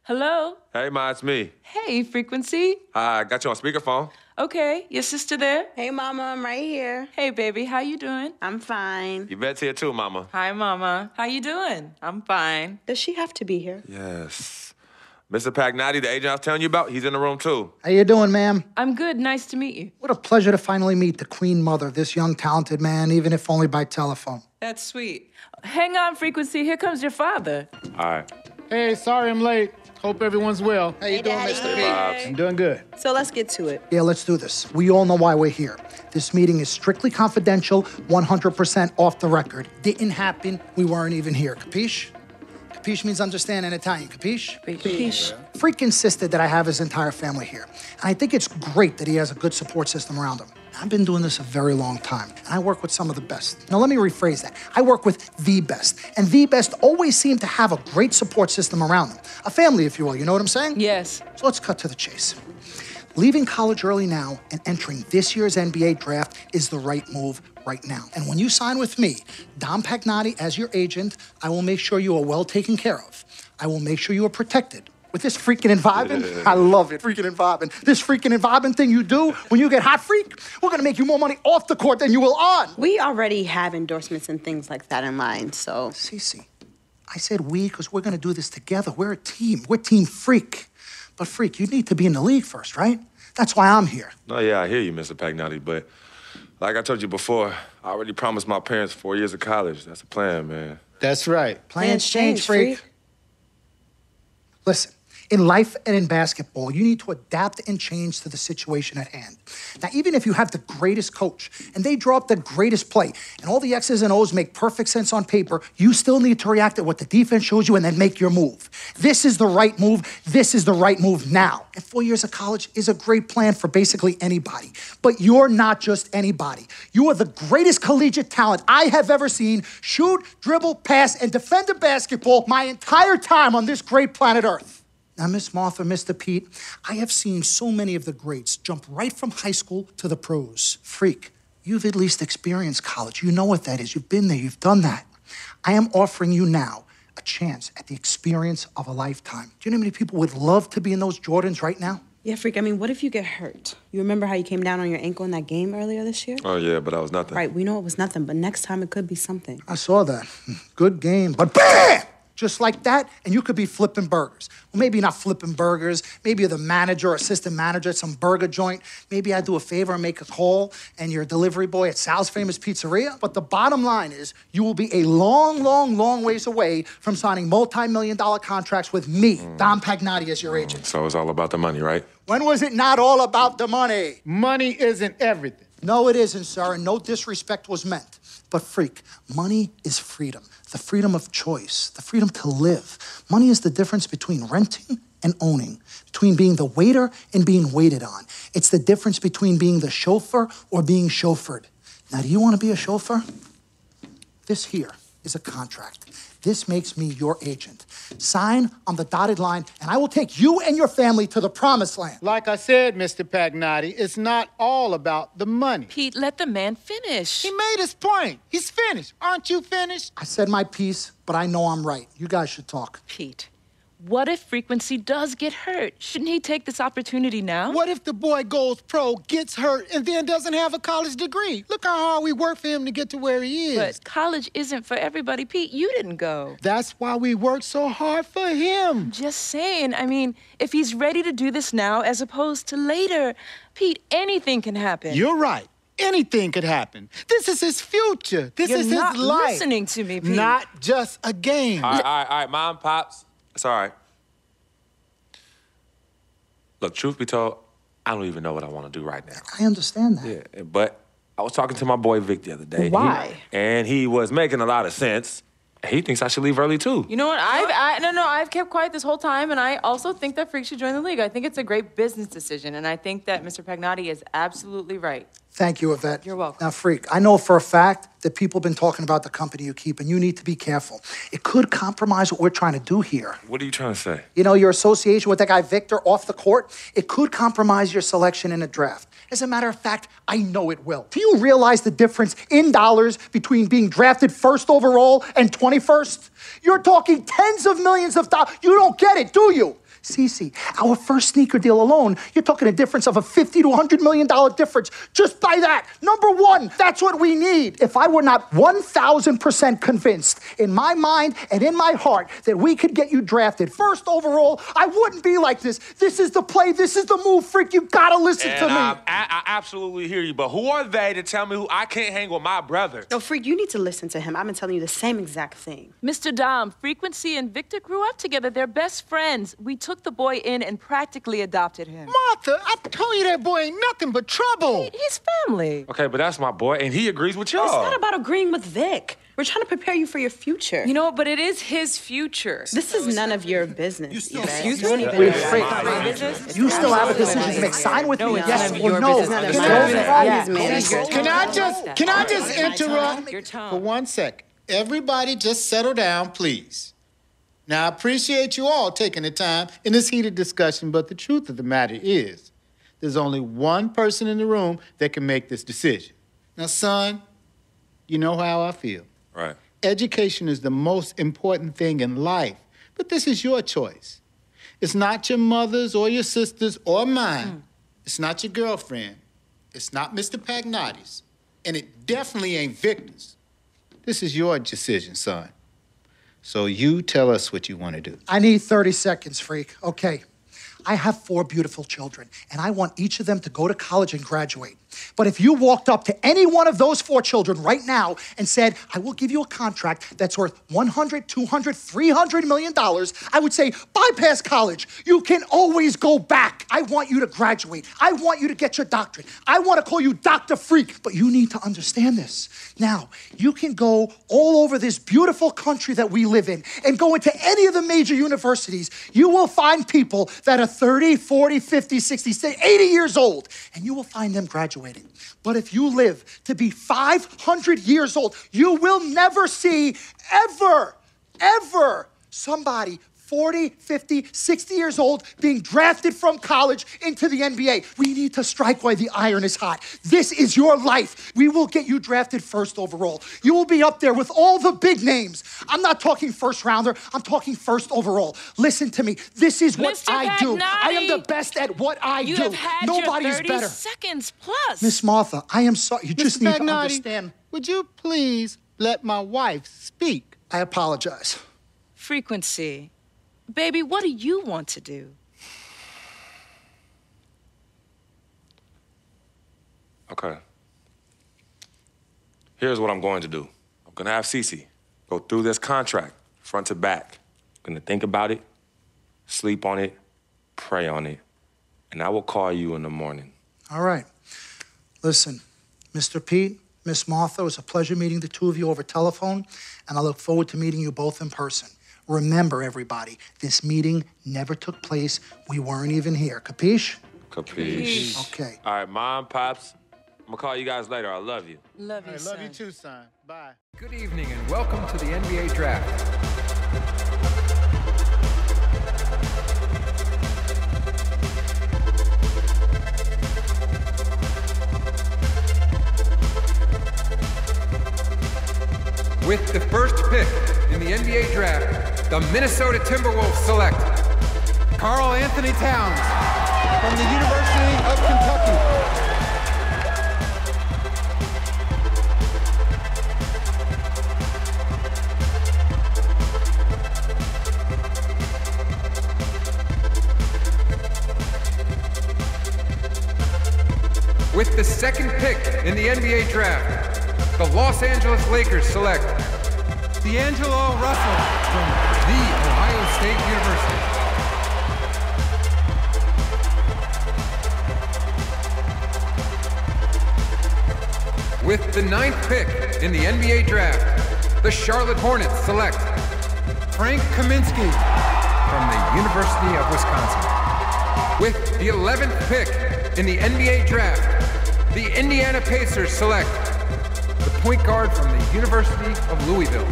Hello? Hey, Ma, it's me. Hey, Frequency. Hi, I got you on speakerphone. Okay, your sister there? Hey, Mama, I'm right here. Hey, baby, how you doing? I'm fine. Yvette's here too, Mama. Hi, Mama. How you doing? I'm fine. Does she have to be here? Yes. Mr. Pagnotti, the agent I was telling you about, he's in the room too. How you doing, ma'am? I'm good. Nice to meet you. What a pleasure to finally meet the queen mother of this young, talented man, even if only by telephone. That's sweet. Hang on, Frequency. Here comes your father. All right. Hey, sorry I'm late. Hope everyone's well. How you doing, Daddy. Mr. Hey. Pete? I'm doing good. So let's get to it. Yeah, let's do this. We all know why we're here. This meeting is strictly confidential, 100% off the record. Didn't happen. We weren't even here. Capiche? Capiche means understand in Italian. Capiche? Capiche. Freak insisted that I have his entire family here. And I think it's great that he has a good support system around him. I've been doing this a very long time, and I work with some of the best. Now, let me rephrase that. I work with the best, and the best always seem to have a great support system around them. A family, if you will, you know what I'm saying? Yes. So let's cut to the chase. Leaving college early now and entering this year's NBA draft is the right move right now. And when you sign with me, Dom Pagnotti, as your agent, I will make sure you are well taken care of. I will make sure you are protected. With this freaking and vibing, I love it, freaking and vibing. This freaking and vibing thing you do when you get hot freak, we're gonna make you more money off the court than you will on. We already have endorsements and things like that in line, so. Cece, I said we because we're gonna do this together. We're a team. We're Team Freak. But Freak, you need to be in the league first, right? That's why I'm here. No, yeah, I hear you, Mr. Pagnotti, but like I told you before, I already promised my parents 4 years of college. That's a plan, man. That's right. Plans change, Freak. Listen. In life and in basketball, you need to adapt and change to the situation at hand. Now, even if you have the greatest coach and they draw up the greatest play and all the X's and O's make perfect sense on paper, you still need to react to what the defense shows you and then make your move. This is the right move. This is the right move now. And 4 years of college is a great plan for basically anybody. But you're not just anybody. You are the greatest collegiate talent I have ever seen shoot, dribble, pass, and defend a basketball my entire time on this great planet Earth. Now, Miss Martha, Mr. Pete, I have seen so many of the greats jump right from high school to the pros. Freak, you've at least experienced college. You know what that is. You've been there. You've done that. I am offering you now a chance at the experience of a lifetime. Do you know how many people would love to be in those Jordans right now? Yeah, Freak, I mean, what if you get hurt? You remember how you came down on your ankle in that game earlier this year? Oh, yeah, but that was nothing. Right, we know it was nothing, but next time it could be something. I saw that. Good game. But BAM! Just like that, and you could be flipping burgers. Well, maybe not flipping burgers. Maybe you're the manager or assistant manager at some burger joint. Maybe I do a favor and make a call, and you're a delivery boy at Sal's Famous Pizzeria. But the bottom line is, you will be a long, long, long ways away from signing multi-million-dollar contracts with me, Dom Pagnotti, as your agent. So it's all about the money, right? When was it not all about the money? Money isn't everything. No, it isn't, sir, and no disrespect was meant. But Freak, money is freedom. The freedom of choice, the freedom to live. Money is the difference between renting and owning, between being the waiter and being waited on. It's the difference between being the chauffeur or being chauffeured. Now, do you want to be a chauffeur? This here is a contract. This makes me your agent. Sign on the dotted line, and I will take you and your family to the promised land. Like I said, Mr. Pagnotti, it's not all about the money. Pete, let the man finish. He made his point. He's finished. Aren't you finished? I said my piece, but I know I'm right. You guys should talk. Pete, what if Frequency does get hurt? Shouldn't he take this opportunity now? What if the boy goes pro, gets hurt, and then doesn't have a college degree? Look how hard we work for him to get to where he is. But college isn't for everybody. Pete, you didn't go. That's why we work so hard for him. Just saying. I mean, if he's ready to do this now as opposed to later, Pete, anything can happen. You're right. Anything could happen. This is his future. This is his life. You're not listening to me, Pete. Not just a game. All right, Mom, Pops. It's all right. Look, truth be told, I don't even know what I want to do right now. I understand that. Yeah, but I was talking to my boy Vic the other day. Why? And he was making a lot of sense. He thinks I should leave early, too. You know what? I've kept quiet this whole time, and I also think that Freak should join the league. I think it's a great business decision, and I think that Mr. Pagnotti is absolutely right. Thank you, Yvette. You're welcome. Now, Freak, I know for a fact that people have been talking about the company you keep, and you need to be careful. It could compromise what we're trying to do here. What are you trying to say? You know, your association with that guy Victor off the court, it could compromise your selection in a draft. As a matter of fact, I know it will. Do you realize the difference in dollars between being drafted first overall and 21st? You're talking tens of millions of dollars. You don't get it, do you? Cece, our first sneaker deal alone, you're talking a difference of a $50 to $100 million difference just by that. Number one, that's what we need. If I were not 1,000% convinced in my mind and in my heart that we could get you drafted first overall, I wouldn't be like this. This is the play. This is the move, freak. You gotta listen to me. I absolutely hear you, but who are they to tell me who I can't hang with my brother? No, freak, you need to listen to him. I've been telling you the same exact thing. Mr. Dom, Frequency and Victor grew up together. They're best friends. We took the boy in and practically adopted him. Martha, I told you that boy ain't nothing but trouble. He's family. Okay, but that's my boy, and he agrees with y'all. It's not about agreeing with Vic. We're trying to prepare you for your future. You know what? But it is his future. This is none of your business. Excuse me? You still have a decision to make. Sign with me, yes or no. Can I just interrupt for 1 second? Everybody just settle down, please. Now, I appreciate you all taking the time in this heated discussion, but the truth of the matter is, there's only one person in the room that can make this decision. Now, son, you know how I feel. Right. Education is the most important thing in life, but this is your choice. It's not your mother's or your sister's or mine. It's not your girlfriend. It's not Mr. Pagnotti's. And it definitely ain't Victor's. This is your decision, son. So you tell us what you want to do. I need 30 seconds, freak. Okay. I have 4 beautiful children, and I want each of them to go to college and graduate. But if you walked up to any one of those 4 children right now and said, I will give you a contract that's worth $100, $200, $300 million, I would say, bypass college. You can always go back. I want you to graduate. I want you to get your doctorate. I want to call you Dr. Freak, but you need to understand this. Now, you can go all over this beautiful country that we live in and go into any of the major universities. You will find people that are 30, 40, 50, 60, 80 years old, and you will find them graduating. But if you live to be 500 years old, you will never see ever somebody 40, 50, 60 years old being drafted from college into the NBA. We need to strike while the iron is hot. This is your life. We will get you drafted first overall. You will be up there with all the big names. I'm not talking first rounder. I'm talking first overall. Listen to me. This is what Mr. I do. Pagnotti, I am the best at what I do. You have had Nobody's your 30 better. seconds plus. Miss Martha, I am sorry. You just Mr. need to Pagnotti, understand. would you please let my wife speak? I apologize. Frequency. Baby, what do you want to do? Okay. Here's what I'm going to do. I'm gonna have Cece go through this contract, front to back. I'm gonna think about it, sleep on it, pray on it, and I will call you in the morning. All right. Listen, Mr. Pete, Miss Martha, it was a pleasure meeting the two of you over telephone, and I look forward to meeting you both in person. Remember, everybody, this meeting never took place. We weren't even here. Capiche? Capiche. Okay. All right, Mom, Pops, I'm gonna call you guys later. I love you. Love you, I son. love you too, son. Bye. Good evening and welcome to the NBA Draft. With the first pick in the NBA Draft, the Minnesota Timberwolves select KARL-ANTHONY Towns from the University of Kentucky. With the second pick in the NBA Draft, the Los Angeles Lakers select D'Angelo Russell from The Ohio State University. With the ninth pick in the NBA Draft, the Charlotte Hornets select Frank Kaminsky from the University of Wisconsin. With the 11th pick in the NBA Draft, the Indiana Pacers select the point guard from the University of Louisville.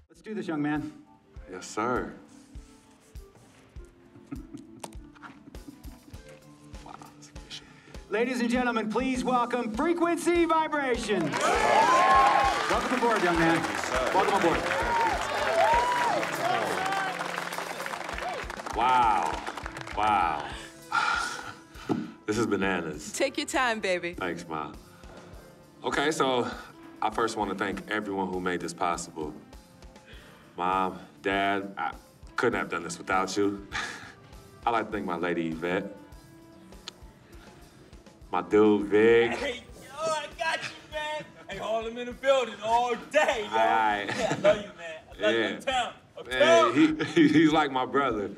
Let's do this, young man. Yes, sir. Ladies and gentlemen, please welcome Frequency Vibration. Welcome aboard, young man. Welcome aboard. Wow. Wow. This is bananas. Take your time, baby. Thanks, Mom. Okay, so I first want to thank everyone who made this possible. Mom, Dad, I couldn't have done this without you. I'd like to thank my lady, Yvette. My dude, Vig. Hey, yo, I got you, man. Hey, hold him in the building all day, yo. Aye. Yeah, I love you, man. I love you uptown. Man, he's like my brother.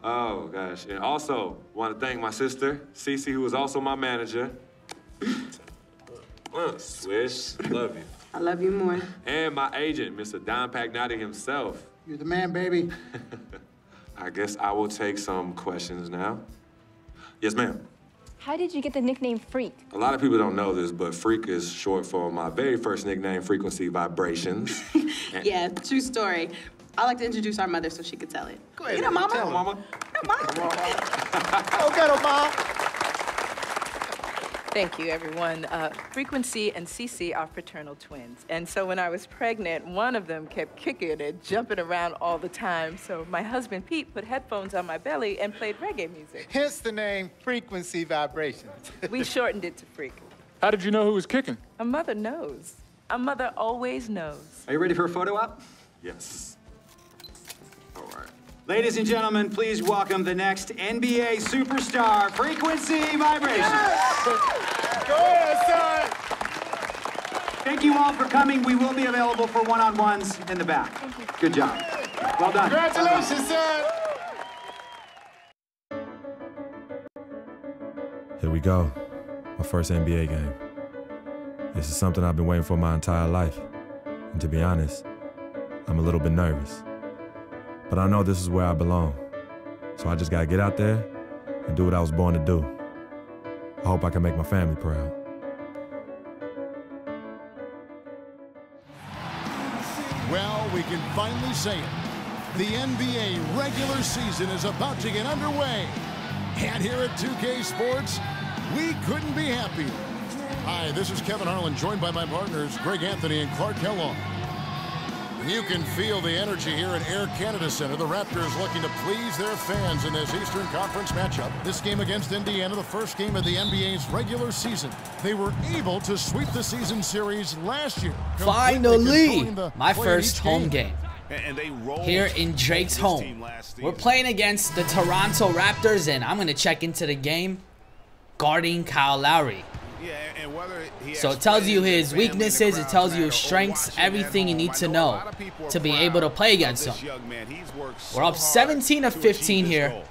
Oh, gosh. And also, want to thank my sister, Cece, who is also my manager. Swish, love you. I love you more. And my agent, Mr. Don Pagnotti himself. You're the man, baby. I guess I will take some questions now. Yes, ma'am. How did you get the nickname Freak? A lot of people don't know this, but Freak is short for my very first nickname, Frequency Vibrations. Yeah, true story. I like to introduce our mother so she could tell it. Go ahead. You know, Mama. Tell her, Mama. Mama. Come on, Mama. Go get her, Mom. Thank you, everyone. Frequency and Cece are fraternal twins. And so when I was pregnant, one of them kept kicking and jumping around all the time. So my husband, Pete, put headphones on my belly and played reggae music. Hence the name Frequency Vibrations. We shortened it to Freak. How did you know who was kicking? A mother knows. A mother always knows. Are you ready for a photo op? Yes. All right. Ladies and gentlemen, please welcome the next NBA superstar, Frequency Vibration. Go ahead, son. Thank you all for coming. We will be available for one-on-ones in the back. Good job. Well done. Congratulations, son. Here we go. My first NBA game. This is something I've been waiting for my entire life. And to be honest, I'm a little bit nervous. But I know this is where I belong. So I just gotta get out there and do what I was born to do. I hope I can make my family proud. Well, we can finally say it. The NBA regular season is about to get underway. And here at 2K Sports, we couldn't be happier. Hi, this is Kevin Harlan, joined by my partners, Greg Anthony and Clark Kellogg. You can feel the energy here at Air Canada Center. The Raptors looking to please their fans in this Eastern Conference matchup. This game against Indiana, the first game of the NBA's regular season. They were able to sweep the season series last year. Finally, my first home game. Here in Drake's home. We're playing against the Toronto Raptors, and I'm going to check into the game guarding Kyle Lowry. So it tells you his weaknesses, it tells you his strengths, everything you need to know to be able to play against him. We're up 17 of 15 here.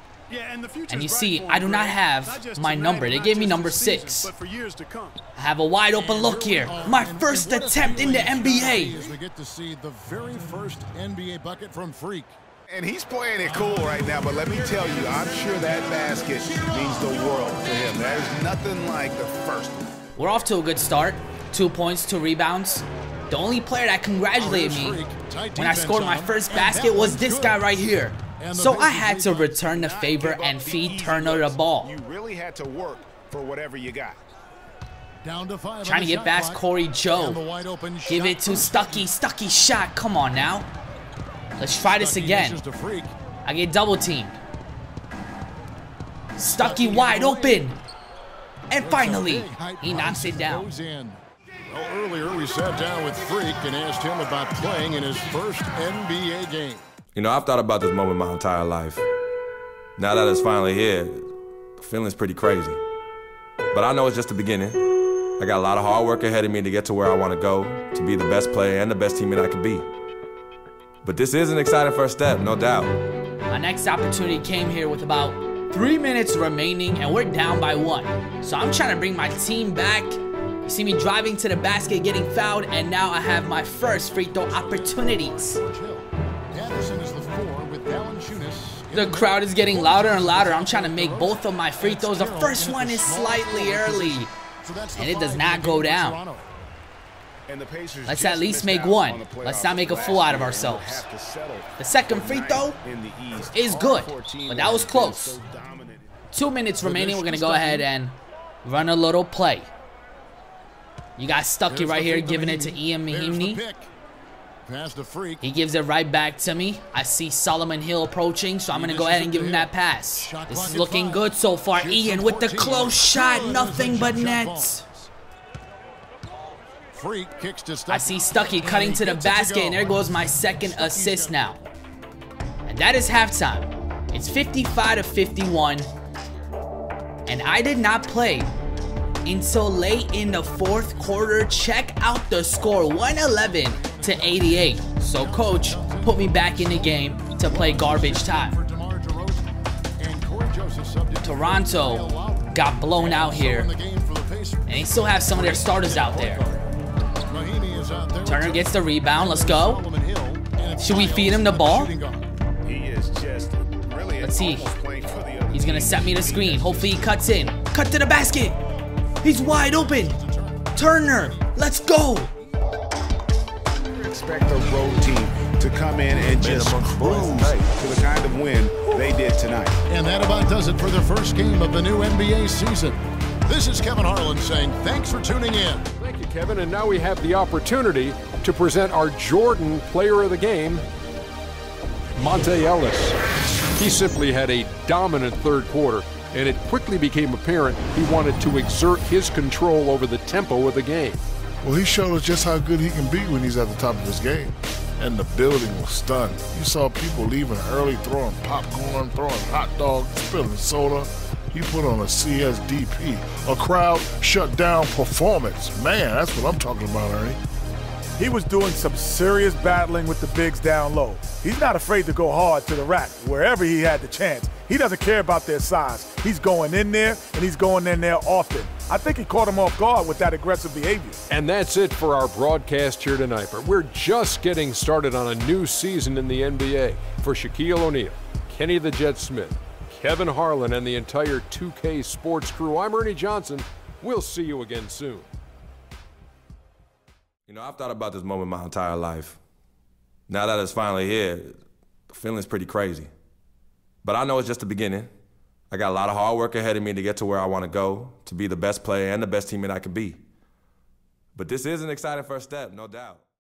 And you see, I do not have my number. They gave me number 6. I have a wide open look here. My first attempt in the NBA. We get to see the very first NBA bucket from Freak. And he's playing it cool right now, but let me tell you, I'm sure that basket means the world to him. There's nothing like the first one. We're off to a good start. 2 points, 2 rebounds. The only player that congratulated me when I scored my first basket was this guy right here. So I had to return the favor and feed Turner the ball. You really had to work for whatever you got. Trying to get past Corey Joe. Give it to Stuckey. Stuckey shot. Come on now. Let's try this again. I get double teamed. Stuckey wide open. And finally, he knocks it down. Well, earlier we sat down with Freak and asked him about playing in his first NBA game. You know, I've thought about this moment my entire life. Now that it's finally here, the feeling's pretty crazy. But I know it's just the beginning. I got a lot of hard work ahead of me to get to where I want to go, to be the best player and the best teammate I can be. But this is an exciting first step, no doubt. My next opportunity came here with about 3 minutes remaining, and we're down by 1. So I'm trying to bring my team back. You see me driving to the basket, getting fouled, and now I have my first free throw opportunities. The crowd is getting louder and louder. I'm trying to make both of my free throws. The first one is slightly early, and it does not go down. Let's at least make one. Let's not make a fool out of ourselves. The second free throw is good, but that was close. 2 minutes remaining. We're going to go ahead and run a little play. You got Stuckey right here giving it to Ian Mahimni. He gives it right back to me. I see Solomon Hill approaching, so I'm going to go ahead and give him that pass. This is looking good so far. Ian with the close shot. Nothing but nets. I see Stuckey cutting to the basket, and there goes my second assist now. And that is halftime. It's 55-51. And I did not play until late in the fourth quarter. Check out the score, 111-88. So coach put me back in the game to play garbage time. Toronto got blown out here, and they still have some of their starters out there. Turner gets the rebound. Let's go. Should we feed him the ball? Let's see. He's going to set me the screen. Hopefully he cuts in. Cut to the basket. He's wide open. Turner, let's go. Expect a road team to come in and just cruise to the kind of win they did tonight. And that about does it for the first game of the new NBA season. This is Kevin Harlan saying thanks for tuning in. Thank you, Kevin. And now we have the opportunity to present our Jordan Player of the Game, Monte Ellis. He simply had a dominant third quarter, and it quickly became apparent he wanted to exert his control over the tempo of the game. Well, he showed us just how good he can be when he's at the top of his game. And the building was stunned. You saw people leaving early, throwing popcorn, throwing hot dogs, spilling soda. He put on a CSDP, a crowd shut down performance. Man, that's what I'm talking about, Ernie. He was doing some serious battling with the bigs down low. He's not afraid to go hard to the rack wherever he had the chance. He doesn't care about their size. He's going in there, and he's going in there often. I think he caught him off guard with that aggressive behavior. And that's it for our broadcast here tonight. But we're just getting started on a new season in the NBA. For Shaquille O'Neal, Kenny the Jet Smith, Kevin Harlan, and the entire 2K Sports crew, I'm Ernie Johnson. We'll see you again soon. You know, I've thought about this moment my entire life. Now that it's finally here, the feeling's pretty crazy. But I know it's just the beginning. I got a lot of hard work ahead of me to get to where I want to go, to be the best player and the best teammate I could be. But this is an exciting first step, no doubt.